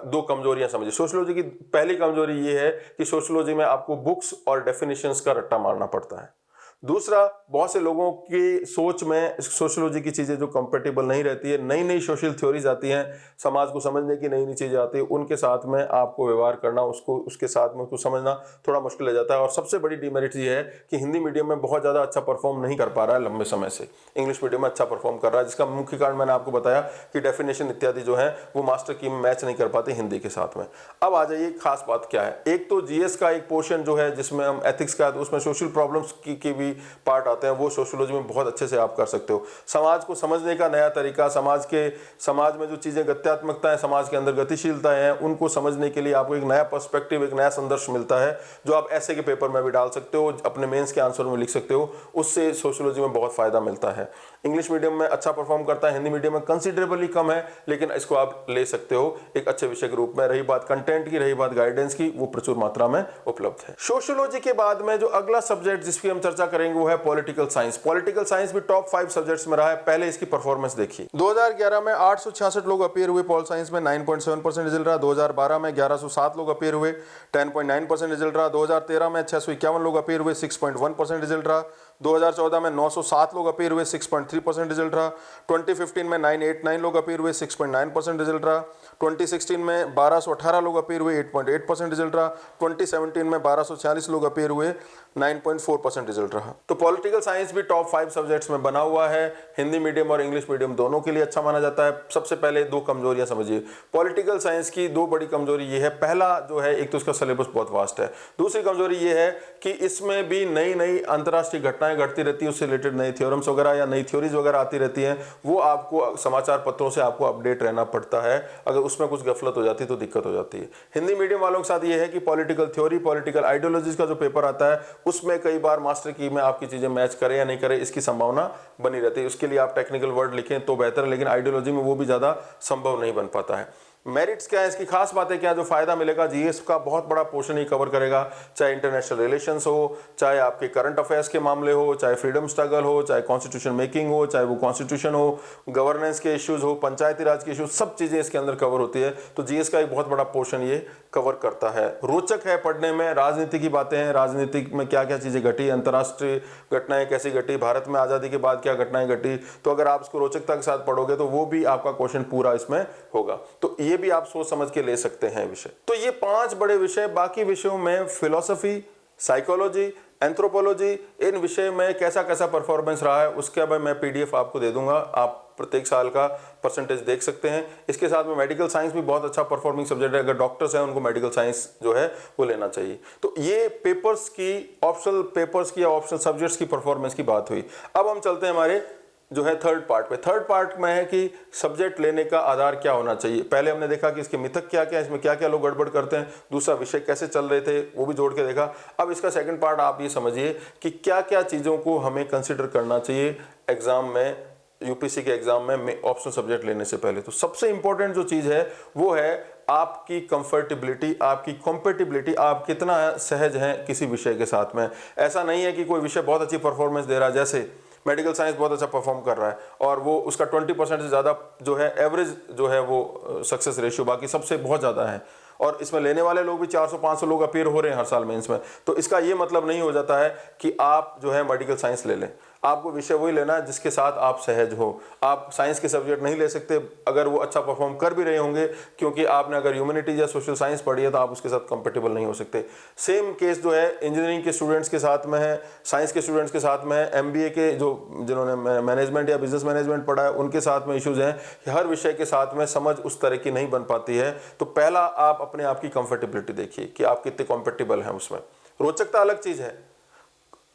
दो कमजोरियां समझिए। सोशियोलॉजी की पहली कमजोरी ये है कि सोशियोलॉजी में आपको बुक्स और डेफिनेशंस का रट्टा मारना पड़ता है। दूसरा, बहुत से लोगों की सोच में सोशियोलॉजी की चीज़ें जो कंपेटेबल नहीं रहती है, नई नई सोशल थ्योरीज आती हैं, समाज को समझने की नई नई चीज़ें आती है, उनके साथ में आपको व्यवहार करना, उसको उसके साथ में उसको समझना थोड़ा मुश्किल हो जाता है। और सबसे बड़ी डिमेरिट ये है कि हिंदी मीडियम में बहुत ज़्यादा अच्छा परफॉर्म नहीं कर पा रहा है लंबे समय से, इंग्लिश मीडियम में अच्छा परफॉर्म कर रहा है, जिसका मुख्य कारण मैंने आपको बताया कि डेफिनेशन इत्यादि जो है वो मास्टर की में मैच नहीं कर पाते हिंदी के साथ में। अब आ जाइए खास बात क्या है। एक तो जीएस का एक पोर्शन जो है जिसमें हम एथिक्स का, तो उसमें सोशल प्रॉब्लम्स की भी पार्ट आते हैं, वो सोशियोलॉजी में बहुत अच्छे से आप कर सकते हो। समाज को समझने का नया तरीका, समाज में जो चीज़ें गत्यात्मकता है, समाज के अंदर गतिशीलताएं हैं, उनको समझने के लिए आपको एक नया पर्सपेक्टिव, एक नया संदर्श मिलता है, जो आप ऐसे के पेपर में भी डाल सकते हो, अपने मेंस के आंसर में लिख सकते हो। उससे सोशियोलॉजी में बहुत फायदा मिलता है। इंग्लिश मीडियम में अच्छा परफॉर्म करता है, हिंदी मीडियम में कंसिडरेबली कम है, लेकिन इसको आप ले सकते हो एक अच्छे विषय के रूप में। रही बात कंटेंट की, रही बात गाइडेंस की, वो प्रचुर मात्रा में उपलब्ध है। सोशियोलॉजी के बाद में जो अगला सब्जेक्ट जिसकी हम चर्चा करेंगे वो है पॉलिटिकल साइंस। पॉलिटिकल साइंस भी टॉप 5 सब्जेक्ट्स में रहा है। पहले इसकी परफॉर्मेंस देखिए। 2011 में 866 लोग अपीयर हुए पॉल साइंस में, 9.7% रिजल्ट रहा। 2012 में 1107 लोग अपीयर हुए, 10.9% रिजल्ट रहा। 2013 में 651 लोग अपीयर हुए, 6.1% रिजल्ट रहा। 2014 में 907 लोग अपीयर हुए, 6.3% रिजल्ट रहा। 2015 में 989 लोग अपीयर हुए, 6.9% रिजल्ट रहा। 2016 में 1218 लोग अपीयर हुए, 8.8% रिजल्ट रहा। 2017 में 1246 लोग अपीयर हुए, 9.4% रिजल्ट रहा। तो पॉलिटिकल साइंस भी टॉप 5 सब्जेक्ट्स में बना हुआ है। हिंदी मीडियम और इंग्लिश मीडियम दोनों के लिए अच्छा माना जाता है। सबसे पहले दो कमजोरियां समझिए। पॉलिटिकल साइंस की दो बड़ी कमजोरी ये है, पहला जो है, एक तो इसका सिलेबस बहुत वास्ट है। दूसरी कमजोरी ये है कि इसमें भी नई नई अंतर्राष्ट्रीय घटनाएं घटती रहती है, उससे रिलेटेड नई थ्योरम्स वगैरह या नई थ्योरीज वगैरह आती रहती हैं। वो आपको समाचार पत्रों से आपको अपडेट रहना पड़ता है, अगर उसमें कुछ गफलत हो जाती है तो दिक्कत हो जाती है। हिंदी मीडियम वालों के साथ ये है कि पॉलिटिकल थ्योरी, पॉलिटिकल आइडियोलॉजीज का जो पेपर आता है, उसमें कई बार मास्टर की में आपकी चीजें मैच करे या नहीं करे, इसकी संभावना बनी रहती है। उसके लिए आप टेक्निकल वर्ड लिखें तो बेहतर है, लेकिन आइडियोलॉजी में वो भी ज्यादा संभव नहीं बन पाता है। मेरिट्स क्या है, इसकी खास बातें क्या, जो फायदा मिलेगा, जीएस का बहुत बड़ा पोर्शन ही कवर करेगा, चाहे इंटरनेशनल रिलेशंस हो, चाहे आपके करंट अफेयर्स के मामले हो, चाहे फ्रीडम स्ट्रगल हो, चाहे कॉन्स्टिट्यूशन मेकिंग हो, चाहे वो कॉन्स्टिट्यूशन हो, गवर्नेंस के इश्यूज हो, पंचायती राज के इश्यूज, सब चीजें इसके अंदर कवर होती है। तो जीएस का एक बहुत बड़ा पोर्शन ये कवर करता है। रोचक है पढ़ने में। राजनीति की बातें हैं, राजनीति में क्या क्या चीजें घटी, अंतर्राष्ट्रीय घटनाएं कैसी घटी, भारत में आजादी के बाद क्या घटनाएं घटी, तो अगर आप इसको रोचकता के साथ पढ़ोगे तो वो भी आपका क्वेश्चन पूरा इसमें होगा। तो ये भी आप सोच समझ के ले सकते हैं विषय। तो ये 5 बड़े विषय। बाकी विषयों में फिलॉसफी, साइकोलॉजी, एंथ्रोपोलॉजी, इन विषय में कैसा कैसा परफॉर्मेंस रहा है उसका मैं पीडीएफ आपको दे दूंगा। आप प्रत्येक साल का परसेंटेज देख सकते हैं। इसके साथ में मेडिकल साइंस भी बहुत अच्छा परफॉर्मिंग सब्जेक्ट है। अगर डॉक्टर्स हैं उनको मेडिकल साइंस जो है वो लेना चाहिए। तो ये पेपर्स की, ऑप्शनल पेपर्स की या ऑप्शनल सब्जेक्ट्स की परफॉर्मेंस की बात हुई। अब हम चलते हैं हमारे जो है थर्ड पार्ट पे। थर्ड पार्ट में है कि सब्जेक्ट लेने का आधार क्या होना चाहिए। पहले हमने देखा कि इसके मिथक क्या क्या, इसमें क्या क्या लोग गड़बड़ करते हैं, दूसरा विषय कैसे चल रहे थे वो भी जोड़ के देखा। अब इसका सेकंड पार्ट आप ये समझिए कि क्या क्या चीज़ों को हमें कंसिडर करना चाहिए एग्जाम में, यूपीएससी के एग्जाम में ऑप्शनल सब्जेक्ट लेने से पहले। तो सबसे इंपॉर्टेंट जो चीज़ है वो है आपकी कंफर्टेबिलिटी, आपकी कॉम्पेटिबिलिटी, आप कितना सहज हैं किसी विषय के साथ में। ऐसा नहीं है कि कोई विषय बहुत अच्छी परफॉर्मेंस दे रहा है, जैसे मेडिकल साइंस बहुत अच्छा परफॉर्म कर रहा है और वो उसका 20% से ज़्यादा जो है एवरेज जो है वो सक्सेस रेशियो बाकी सबसे बहुत ज़्यादा है, और इसमें लेने वाले लोग भी 400-500 लोग अपीयर हो रहे हैं हर साल मेंस में। तो इसका ये मतलब नहीं हो जाता है कि आप जो है मेडिकल साइंस ले लें। आपको विषय वही लेना है जिसके साथ आप सहज हो। आप साइंस के सब्जेक्ट नहीं ले सकते अगर वो अच्छा परफॉर्म कर भी रहे होंगे, क्योंकि आपने अगर ह्यूमैनिटीज या सोशल साइंस पढ़ी है तो आप उसके साथ कंपेटेबल नहीं हो सकते। सेम केस जो है इंजीनियरिंग के स्टूडेंट्स के साथ में है, साइंस के स्टूडेंट्स के साथ में है, एमबीए के जिन्होंने मैनेजमेंट या बिजनेस मैनेजमेंट पढ़ा है उनके साथ में इश्यूज हैं कि हर विषय के साथ में समझ उस तरह की नहीं बन पाती है। तो पहला आप अपने आप की कंफर्टेबिलिटी देखिए कि आप कितने कंफर्टेबल हैं उसमें। रोचकता अलग चीज है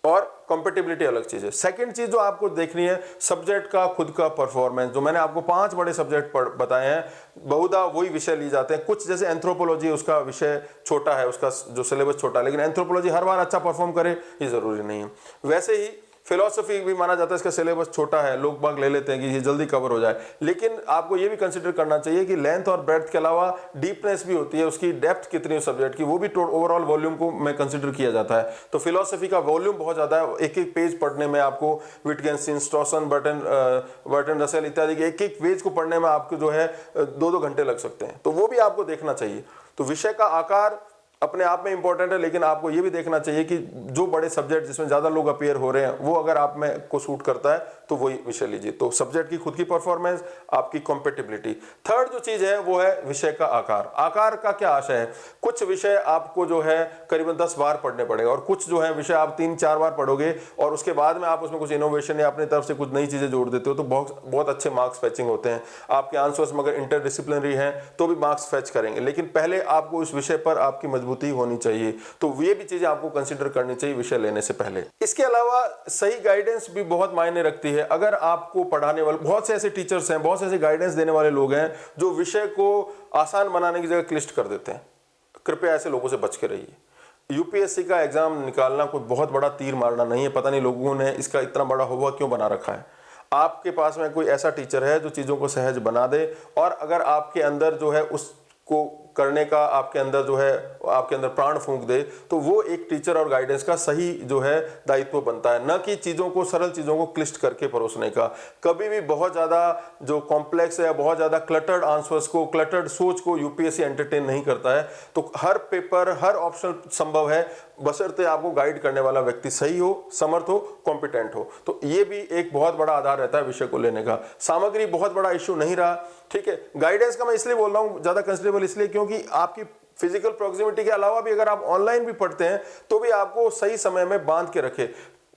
और कंपेटिबिलिटी अलग चीज है। सेकंड चीज जो आपको देखनी है, सब्जेक्ट का खुद का परफॉर्मेंस। जो मैंने आपको 5 बड़े सब्जेक्ट बताए हैं, बहुधा वही विषय लिए जाते हैं। कुछ जैसे एंथ्रोपोलॉजी, उसका विषय छोटा है, उसका जो सिलेबस छोटा है, लेकिन एंथ्रोपोलॉजी हर बार अच्छा परफॉर्म करे ये जरूरी नहीं है। वैसे ही फिलोसफी भी माना जाता है इसका सिलेबस छोटा है, लोग बाग ले लेते हैं कि ये जल्दी कवर हो जाए, लेकिन आपको ये भी कंसिडर करना चाहिए कि लेंथ और ब्रेड्थ के अलावा डीपनेस भी होती है, उसकी डेप्थ कितनी है सब्जेक्ट की, वो भी ओवरऑल वॉल्यूम को में कंसिडर किया जाता है। तो फिलोसफी का वॉल्यूम बहुत ज्यादा है, एक एक पेज पढ़ने में आपको विटगेंस्टीन, स्ट्रॉसन, बर्टन रसेल इत्यादि के एक एक पेज को पढ़ने में आपको जो है 2-2 घंटे लग सकते हैं, तो वो भी आपको देखना चाहिए। तो विषय का आकार अपने आप में इंपॉर्टेंट है, लेकिन आपको ये भी देखना चाहिए कि जो बड़े सब्जेक्ट जिसमें ज्यादा लोग अपीयर हो रहे हैं वो अगर आप में को सूट करता है तो वही विषय लीजिए। तो सब्जेक्ट की खुद की परफॉर्मेंस, आपकी कॉम्पेटिबिलिटी। थर्ड जो चीज है वो है विषय का आकार। आकार का क्या आशय है, कुछ विषय आपको जो है करीबन 10 बार पढ़ने पड़ेगा और कुछ जो है विषय आप 3-4 बार पढ़ोगे और उसके बाद में आप उसमें कुछ इनोवेशन या अपनी तरफ से कुछ नई चीजें जोड़ देते हो तो बहुत अच्छे मार्क्स फेचिंग होते हैं। आपके आंसर्स मगर इंटरडिसिप्लिनरी हैं तो भी मार्क्स फेच करेंगे, लेकिन पहले आपको इस विषय पर आपकी मजबूती होनी चाहिए। तो ये भी चीजें आपको कंसीडर करनी चाहिए विषय लेने से पहले। इसके अलावा सही गाइडेंस भी बहुत मायने रखती है। अगर आपको पढ़ाने वाले बहुत से ऐसे टीचर्स हैं, बहुत से ऐसे गाइडेंस देने वाले लोग हैं जो विषय को आसान बनाने की जगह क्लिष्ट कर देते हैं, कृपया ऐसे लोगों से बच के रहिए। यूपीएससी का एग्जाम निकालना कोई बहुत बड़ा तीर मारना नहीं है। पता नहीं लोगों ने इसका इतना बड़ा हुआ क्यों बना रखा है। आपके पास में कोई ऐसा टीचर है जो चीजों को सहज बना दे, और अगर आपके अंदर जो है उसको करने का आपके अंदर जो है आपके अंदर प्राण फूंक दे, तो वो एक टीचर और गाइडेंस का सही जो है दायित्व बनता है, न कि चीजों को, सरल चीजों को क्लिष्ट करके परोसने का। कभी भी बहुत ज्यादा जो कॉम्प्लेक्स है, बहुत ज्यादा क्लटर्ड आंसर्स को, क्लटर्ड सोच को यूपीएससी एंटरटेन नहीं करता है। तो हर पेपर, हर ऑप्शन संभव है बशर्ते आपको गाइड करने वाला व्यक्ति सही हो, समर्थ हो, कॉम्पिटेंट हो। तो ये भी एक बहुत बड़ा आधार रहता है विषय को लेने का। सामग्री बहुत बड़ा इश्यू नहीं रहा, ठीक है। गाइडेंस का मैं इसलिए बोल रहा हूं ज्यादा कंसिडरेबल, इसलिए क्योंकि आपकी फिजिकल प्रॉक्सिमिटी के अलावा भी अगर आप ऑनलाइन भी पढ़ते हैं तो भी आपको सही समय में बांध के रखे।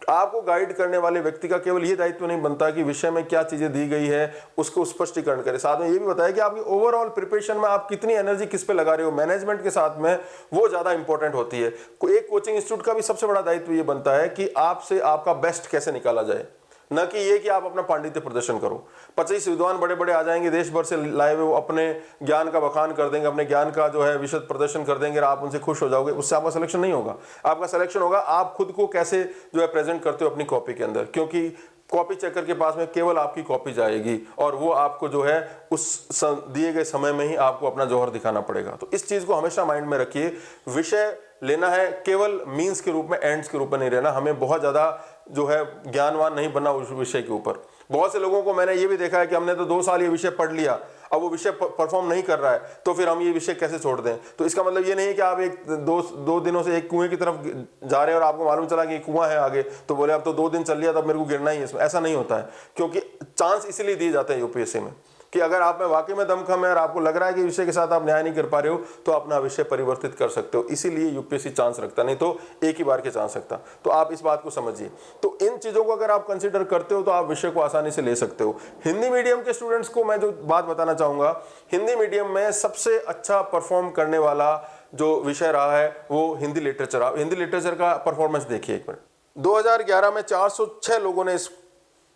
आपको गाइड करने वाले व्यक्ति का केवल ये दायित्व नहीं बनता कि विषय में क्या चीजें दी गई है उसको स्पष्टीकरण करे, साथ में ये भी बताया कि आपकी ओवरऑल प्रिपरेशन में आप कितनी एनर्जी किस पे लगा रहे हो, मैनेजमेंट के साथ में, वो ज्यादा इंपॉर्टेंट होती है। एक कोचिंग इंस्टीट्यूट का भी सबसे बड़ा दायित्व ये बनता है कि आपसे आपका बेस्ट कैसे निकाला जाए, न कि ये कि आप अपना पांडित्य प्रदर्शन करो। 25 विद्वान बड़े बड़े आ जाएंगे देश भर से लाए हुए, वो अपने ज्ञान का बखान कर देंगे, अपने ज्ञान का जो है विशद प्रदर्शन कर देंगे और आप उनसे खुश हो जाओगे, उससे आपका सिलेक्शन नहीं होगा। आपका सिलेक्शन होगा आप खुद को कैसे जो है प्रेजेंट करते हो अपनी कॉपी के अंदर, क्योंकि कॉपी चेकर के पास में केवल आपकी कॉपी जाएगी और वो आपको जो है उस दिए गए समय में ही आपको अपना जौहर दिखाना पड़ेगा। तो इस चीज को हमेशा माइंड में रखिए। विषय लेना है केवल मीन्स के रूप में, एंड्स के रूप में नहीं रहना। हमें बहुत ज्यादा जो है ज्ञानवान नहीं बनना उस विषय के ऊपर। बहुत से लोगों को मैंने ये भी देखा है कि हमने तो 2 साल ये विषय पढ़ लिया, अब वो विषय परफॉर्म नहीं कर रहा है तो फिर हम ये विषय कैसे छोड़ दें। तो इसका मतलब ये नहीं है कि आप दो दिनों से एक कुएं की तरफ जा रहे हैं और आपको मालूम चला कि कुआं है आगे, तो बोले अब तो 2 दिन चल लिया तब मेरे को गिरना ही है इसमें। ऐसा नहीं होता है, क्योंकि चांस इसीलिए दिए जाते हैं यूपीएससी में कि अगर आप में वाकई में दमखम है और आपको लग रहा है कि विषय के साथ आप न्याय नहीं कर पा रहे हो तो अपना विषय परिवर्तित कर सकते हो। इसीलिए यूपीएससी चांस रखता, नहीं तो एक ही बार के चांस रखता। तो आप इस बात को समझिए। तो इन चीजों को अगर आप कंसीडर करते हो तो आप विषय को आसानी से ले सकते हो। हिंदी मीडियम के स्टूडेंट्स को मैं जो बात बताना चाहूंगा, हिंदी मीडियम में सबसे अच्छा परफॉर्म करने वाला जो विषय रहा है वो हिंदी लिटरेचर। आप हिंदी लिटरेचर का परफॉर्मेंस देखिए एक मिनट। 2011 में 406 लोगों ने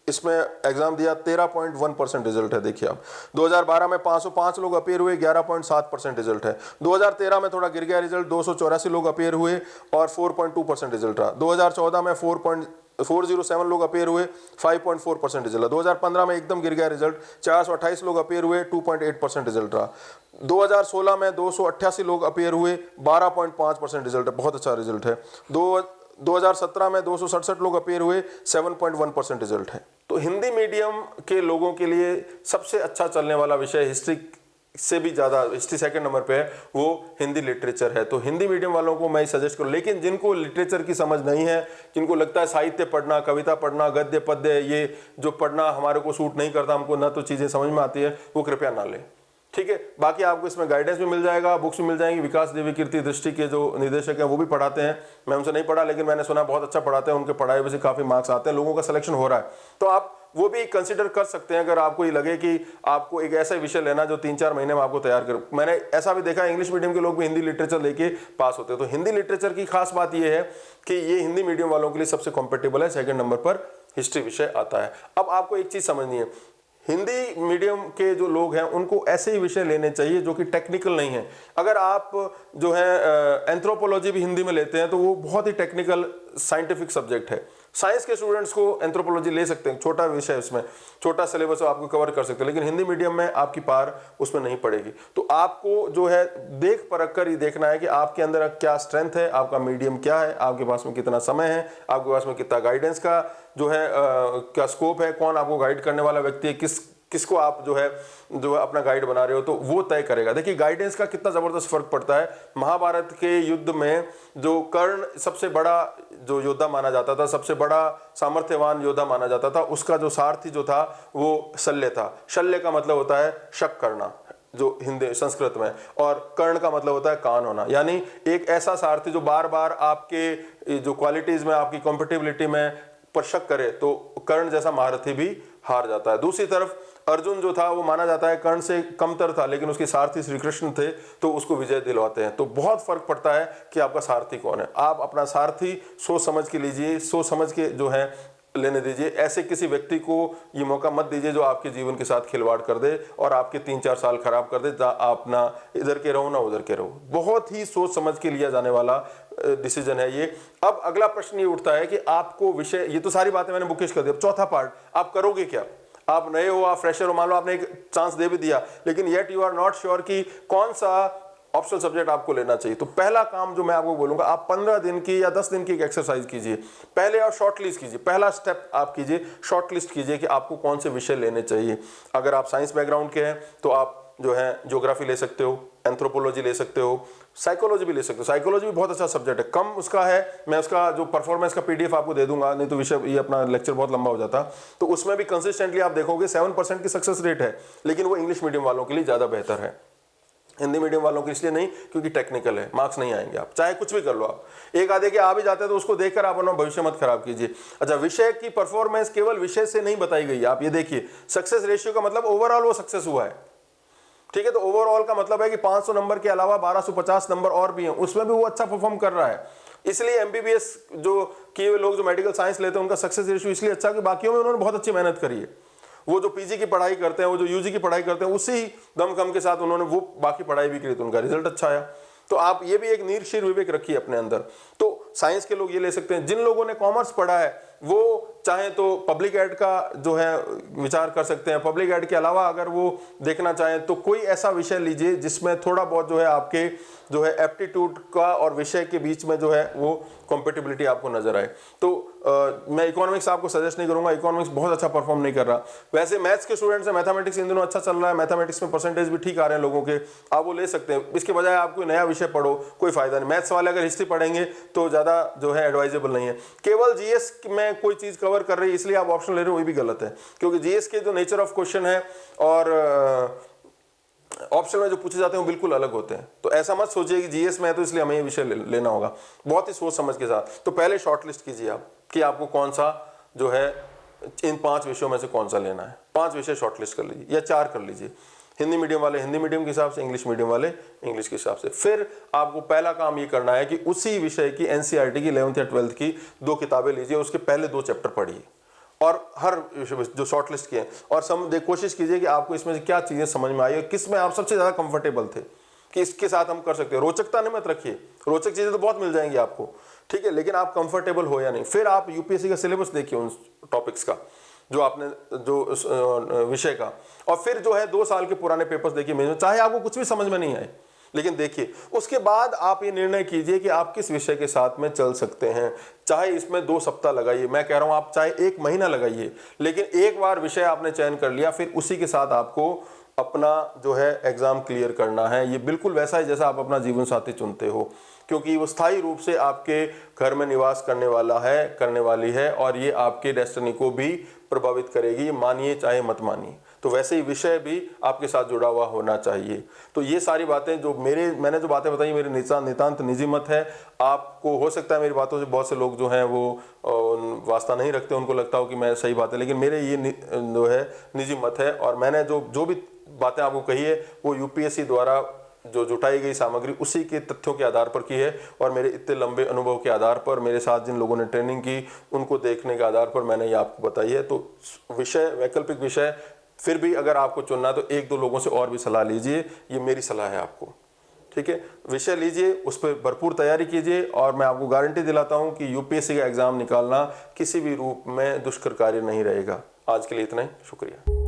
इसमें एग्जाम दिया, 13.1% रिजल्ट है। देखिए आप 2012 में 505 लोग अपीयर हुए, 11.7% रिजल्ट है। 2013 में थोड़ा गिर गया रिजल्ट, 284 लोग अपीयर हुए और 4.2% रिजल्ट रहा। 2014 में 407 लोग अपीयर हुए, 5.4% रिजल्ट रहा। 2015 में एकदम गिर गया रिजल्ट, 428 लोग अपीयर हुए, 2.8% रिजल्ट रहा। 2016 में 288 लोग अपीयर हुए, 12.5% रिजल्ट है, बहुत अच्छा रिजल्ट है। 2017 में 267 लोग अपीयर हुए, 7.1% रिजल्ट है। तो हिंदी मीडियम के लोगों के लिए सबसे अच्छा चलने वाला विषय हिस्ट्री से भी ज्यादा, हिस्ट्री सेकंड नंबर पे है, वो हिंदी लिटरेचर है। तो हिंदी मीडियम वालों को मैं सजेस्ट करूं, लेकिन जिनको लिटरेचर की समझ नहीं है, जिनको लगता है साहित्य पढ़ना, कविता पढ़ना, गद्य पद्य ये जो पढ़ना हमारे को सूट नहीं करता, हमको ना तो चीजें समझ में आती है, वो कृपया ना लें, ठीक है। बाकी आपको इसमें गाइडेंस भी मिल जाएगा, बुक्स भी मिल जाएंगी। विकास देवी कीर्ति दृष्टि के जो निदेशक हैं वो भी पढ़ाते हैं। मैं उनसे नहीं पढ़ा, लेकिन मैंने सुना बहुत अच्छा पढ़ाते हैं, उनके पढ़ाई में से काफी मार्क्स आते हैं, लोगों का सिलेक्शन हो रहा है। तो आप वो भी कंसीडर कर सकते हैं अगर आपको ये लगे कि आपको एक ऐसा विषय लेना जो 3-4 महीने में आपको तैयार कर। मैंने ऐसा भी देखा है इंग्लिश मीडियम के लोग भी हिंदी लिटरेचर लेके पास होते हैं। तो हिंदी लिटरेचर की खास बात यह है कि ये हिंदी मीडियम वालों के लिए सबसे कॉम्पेटेबल है। सेकंड नंबर पर हिस्ट्री विषय आता है। अब आपको एक चीज समझनी है, हिंदी मीडियम के जो लोग हैं उनको ऐसे ही विषय लेने चाहिए जो कि टेक्निकल नहीं है। अगर आप जो है एंथ्रोपोलॉजी भी हिंदी में लेते हैं तो वो बहुत ही टेक्निकल साइंटिफिक सब्जेक्ट है। साइंस के स्टूडेंट्स को एंथ्रोपोलॉजी ले सकते हैं, छोटा विषय, उसमें छोटा सिलेबस आपको कवर कर सकते हैं, लेकिन हिंदी मीडियम में आपकी पार उसमें नहीं पड़ेगी। तो आपको जो है देख परख कर ही देखना है कि आपके अंदर क्या स्ट्रेंथ है, आपका मीडियम क्या है, आपके पास में कितना समय है, आपके पास में कितना गाइडेंस का जो है क्या स्कोप है, कौन आपको गाइड करने वाला व्यक्ति है, किसको आप जो है अपना गाइड बना रहे हो, तो वो तय करेगा। देखिए गाइडेंस का कितना जबरदस्त फर्क पड़ता है। महाभारत के युद्ध में जो कर्ण सबसे बड़ा जो योद्धा माना जाता था, सबसे बड़ा सामर्थ्यवान योद्धा माना जाता था, उसका जो सारथी जो था वो शल्य था। शल्य का मतलब होता है शक करना जो हिंदी संस्कृत में, और कर्ण का मतलब होता है कान होना। यानी एक ऐसा सारथी जो बार बार आपके जो क्वालिटीज में, आपकी कॉम्पिटिबिलिटी में पर शक करे, तो कर्ण जैसा महारथी भी हार जाता है। दूसरी तरफ अर्जुन जो था वो माना जाता है कर्ण से कमतर था, लेकिन उसके सारथी श्री कृष्ण थे तो उसको विजय दिलवाते हैं। तो बहुत फर्क पड़ता है कि आपका सारथी कौन है। आप अपना सारथी सोच समझ के लीजिए, सोच समझ के जो है लेने दीजिए। ऐसे किसी व्यक्ति को ये मौका मत दीजिए जो आपके जीवन के साथ खिलवाड़ कर दे और आपके 3-4 साल खराब कर दे। आप ना इधर के रहो ना उधर के रहो। बहुत ही सोच समझ के लिया जाने वाला डिसीजन है ये। अब अगला प्रश्न ये उठता है कि आपको विषय, ये तो सारी बातें मैंने बुकिश कर दी, अब चौथा पार्ट, आप करोगे क्या? आप नए हो, आप फ्रेशर हो, मान लो आपने एक चांस दे भी दिया, लेकिन yet you are not sure कि कौन सा ऑप्शनल सब्जेक्ट आपको लेना चाहिए। तो पहला काम जो मैं आपको बोलूंगा, आप 15 दिन की या 10 दिन की एक एक्सरसाइज कीजिए। पहले आप शॉर्ट लिस्ट कीजिए, पहला स्टेप आप कीजिए, शॉर्ट लिस्ट कीजिए कि आपको कौन से विषय लेने चाहिए। अगर आप साइंस बैकग्राउंड के हैं तो आप जो है ज्योग्राफी ले सकते हो, एंथ्रोपोलॉजी ले सकते हो, साइकोलॉजी भी ले सकते हो। साइकोलॉजी भी बहुत अच्छा सब्जेक्ट है, कम उसका है, मैं उसका जो परफॉर्मेंस का पीडीएफ आपको दे दूंगा, नहीं तो विषय ये अपना लेक्चर बहुत लंबा हो जाता। तो उसमें भी कंसिस्टेंटली आप देखोगे 7% की सक्सेस रेट है, लेकिन वो इंग्लिश मीडियम वालों के लिए ज़्यादा बेहतर है, हिंदी मीडियम वालों के इसलिए नहीं क्योंकि टेक्निकल है, मार्क्स नहीं आएंगे। आप चाहे कुछ भी कर लो, आप एक आधे के आ भी जाते हैं तो उसको देखकर आप अपना भविष्य मत खराब कीजिए। अच्छा, विषय की परफॉर्मेंस केवल विषय से नहीं बताई गई है। आप ये देखिए, सक्सेस रेशियो का मतलब ओवरऑल वो सक्सेस हुआ है, ठीक है। तो ओवरऑल का मतलब है कि 500 नंबर के अलावा 1250 नंबर और भी हैं, उसमें भी वो अच्छा परफॉर्म कर रहा है। इसलिए एमबीबीएस जो किए हुए लोग जो मेडिकल साइंस लेते हैं उनका सक्सेस रेशियो इसलिए अच्छा कि बाकियों में उन्होंने बहुत अच्छी मेहनत करी है। वो जो पीजी की पढ़ाई करते हैं, वो जो यूजी की पढ़ाई करते हैं, उसी दमखम के साथ उन्होंने वो बाकी पढ़ाई भी करी तो उनका रिजल्ट अच्छा आया। तो आप ये भी एक नीरशीर विवेक रखिए अपने अंदर। तो साइंस के लोग ये ले सकते हैं। जिन लोगों ने कॉमर्स पढ़ा है वो चाहे तो पब्लिक एड का जो है विचार कर सकते हैं। पब्लिक एड के अलावा अगर वो देखना चाहें तो कोई ऐसा विषय लीजिए जिसमें थोड़ा बहुत जो है आपके जो है एप्टीट्यूड का और विषय के बीच में जो है वो कॉम्पिटिबिलिटी आपको नजर आए। तो मैं इकोनॉमिक्स आपको सजेस्ट नहीं करूंगा, इकोनॉमिक्स बहुत अच्छा परफॉर्म नहीं कर रहा। वैसे मैथ्स के स्टूडेंट्स हैं, मैथमेटिक्स इन दिनों अच्छा चल रहा है, मैथमेटिक्स में परसेंटेज भी ठीक आ रहे हैं लोगों के, आप वो ले सकते हैं। इसके बजाय आप कोई नया विषय पढ़ो, कोई फायदा नहीं। मैथ्स वाले अगर हिस्ट्री पढ़ेंगे तो ज़्यादा जो है एडवाइजेबल नहीं है। केवल जीएस में कोई चीज़ कवर कर रही है इसलिए आप ऑप्शन ले रहे हो, वो भी गलत है, क्योंकि जीएस के जो नेचर ऑफ क्वेश्चन है और ऑप्शन में जो पूछे जाते हैं वो बिल्कुल अलग होते हैं। तो ऐसा मत सोचिए कि जीएस में है तो इसलिए हमें ये विषय लेना होगा। बहुत ही सोच समझ के साथ। तो पहले शॉर्ट लिस्ट कीजिए आप कि आपको कौन सा जो है इन 5 विषयों में से कौन सा लेना है। 5 विषय शॉर्ट लिस्ट कर लीजिए या 4 कर लीजिए। हिंदी मीडियम वाले हिंदी मीडियम के हिसाब से, इंग्लिश मीडियम वाले इंग्लिश के हिसाब से। फिर आपको पहला काम ये करना है कि उसी विषय की एनसीईआरटी की 11th या 12th की 2 किताबें लीजिए, उसके पहले 2 चैप्टर पढ़िए और हर जो शॉर्ट लिस्ट किए और कोशिश कीजिए कि आपको इसमें से क्या चीजें समझ में आई और किस में आप सबसे ज्यादा कंफर्टेबल थे कि इसके साथ हम कर सकते हैं। रोचकता नहीं मत रखिए, रोचक चीजें तो बहुत मिल जाएंगी आपको, ठीक है, लेकिन आप कंफर्टेबल हो या नहीं। फिर आप यूपीएससी का सिलेबस देखिए उन टॉपिक्स का जो आपने जो विषय का, और फिर जो है 2 साल के पुराने पेपर्स देखिए, चाहे आपको कुछ भी समझ में नहीं आए लेकिन देखिए। उसके बाद आप ये निर्णय कीजिए कि आप किस विषय के साथ में चल सकते हैं। चाहे इसमें 2 सप्ताह लगाइए, मैं कह रहा हूं आप चाहे 1 महीना लगाइए, लेकिन एक बार विषय आपने चयन कर लिया फिर उसी के साथ आपको अपना जो है एग्जाम क्लियर करना है। ये बिल्कुल वैसा है जैसा आप अपना जीवन साथी चुनते हो, क्योंकि वो स्थायी रूप से आपके घर में निवास करने वाला है, करने वाली है, और ये आपके डेस्टिनी को भी प्रभावित करेगी, मानिए चाहे मत मानिए। तो वैसे ही विषय भी आपके साथ जुड़ा हुआ होना चाहिए। तो ये सारी बातें जो मैंने जो बातें बताई मेरे नितांत निजी मत है। आपको हो सकता है मेरी बातों से बहुत से लोग जो हैं वो वास्ता नहीं रखते, उनको लगता हो कि मैं सही बात है, लेकिन मेरे ये जो है निजी मत है। और मैंने जो भी बातें आपको कही है वो यूपीएससी द्वारा जो जुटाई गई सामग्री उसी के तथ्यों के आधार पर की है, और मेरे इतने लंबे अनुभव के आधार पर, मेरे साथ जिन लोगों ने ट्रेनिंग की उनको देखने के आधार पर मैंने ये आपको बताई है। तो विषय, वैकल्पिक विषय फिर भी अगर आपको चुनना है तो 1-2 लोगों से और भी सलाह लीजिए, ये मेरी सलाह है आपको। ठीक है, विषय लीजिए, उस पर भरपूर तैयारी कीजिए और मैं आपको गारंटी दिलाता हूं कि यूपीएससी का एग्जाम निकालना किसी भी रूप में दुष्कर कार्य नहीं रहेगा। आज के लिए इतना ही, शुक्रिया।